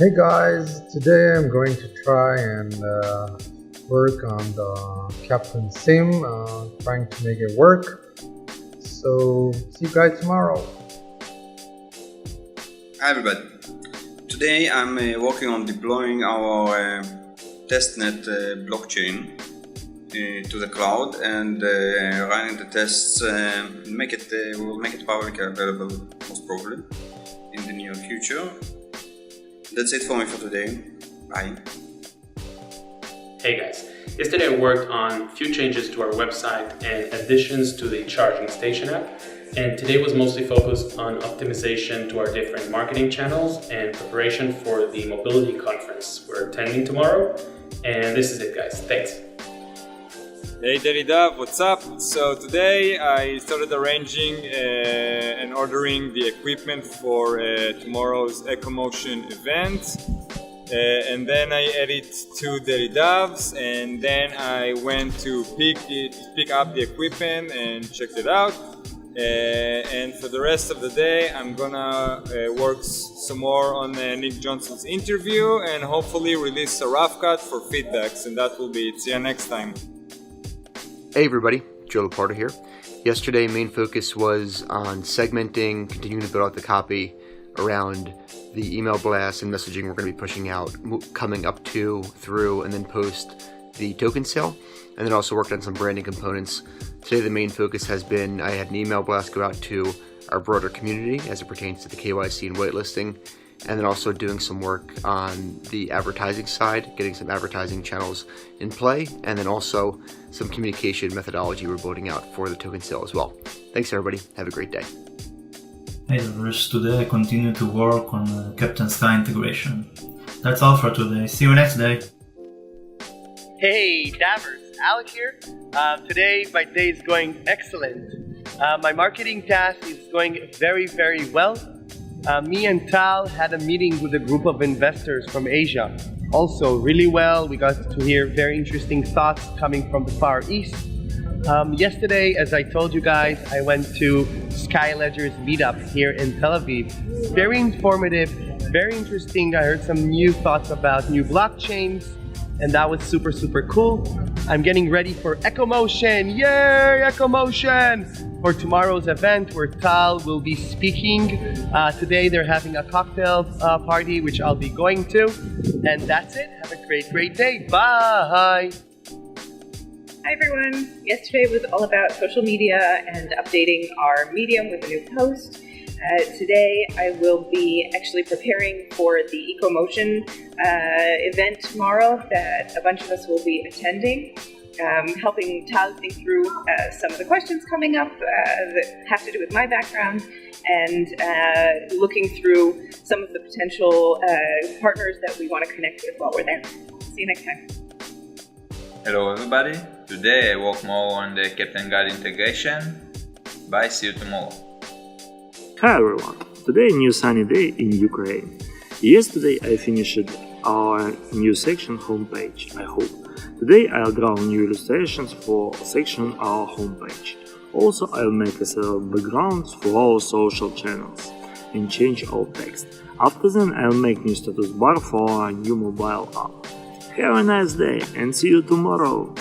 Hey guys, today I'm going to try and work on the Captain Sim, trying to make it work. So see you guys tomorrow. Hi everybody. Today I'm working on deploying our testnet blockchain to the cloud and running the tests. We'll make it publicly available most probably in the near future. That's it for me for today. Bye. Hey guys, yesterday I worked on a few changes to our website and additions to the charging station app, and today was mostly focused on optimization to our different marketing channels and preparation for the mobility conference we're attending tomorrow. And this is it guys, thanks. Hey DailyDAV, what's up? So today I started arranging and ordering the equipment for tomorrow's EcoMotion event, and then I added 2 DailyDAVs, and then I went to pick up the equipment and checked it out. And for the rest of the day I'm gonna work some more on Nick Johnson's interview and hopefully release a rough cut for feedbacks, and that will be it. See you next time. Hey everybody, Joe Laporta here. Yesterday, main focus was on segmenting, continuing to build out the copy around the email blasts and messaging we're going to be pushing out, coming up to, through, and then post the token sale, and then also worked on some branding components. Today, the main focus has been, I had an email blast go out to our broader community as it pertains to the KYC and whitelisting, and then also doing some work on the advertising side, getting some advertising channels in play, and then also some communication methodology we're building out for the token sale as well. Thanks everybody, have a great day. Hey Davros, today I continue to work on Captain Sky integration. That's all for today, see you next day. Hey Davros, Alec here. Today my day is going excellent. My marketing task is going very, very well. Me and Tal had a meeting with a group of investors from Asia. Also really well, we got to hear very interesting thoughts coming from the Far East. Yesterday, as I told you guys, I went to Skyledger's meetup here in Tel Aviv. Very informative, very interesting. I heard some new thoughts about new blockchains, and that was super, super cool. I'm getting ready for EcoMotion. Yay, EcoMotion! For tomorrow's event where Tal will be speaking. Today they're having a cocktail party which I'll be going to. And that's it. Have a great, great day. Bye! Hi everyone. Yesterday was all about social media and updating our Medium with a new post. Today I will be actually preparing for the EcoMotion event tomorrow that a bunch of us will be attending. Helping Tal think through some of the questions coming up that have to do with my background, and looking through some of the potential partners that we want to connect with while we're there. See you next time. Hello everybody, today I work more on the Captain Guide integration. Bye, see you tomorrow. Hi everyone, today a new sunny day in Ukraine. Yesterday I finished our new section homepage, I hope. Today I'll draw new illustrations for section on our homepage. Also I'll make several backgrounds for our social channels and change our text. After then I'll make new status bar for our new mobile app. Have a nice day and see you tomorrow!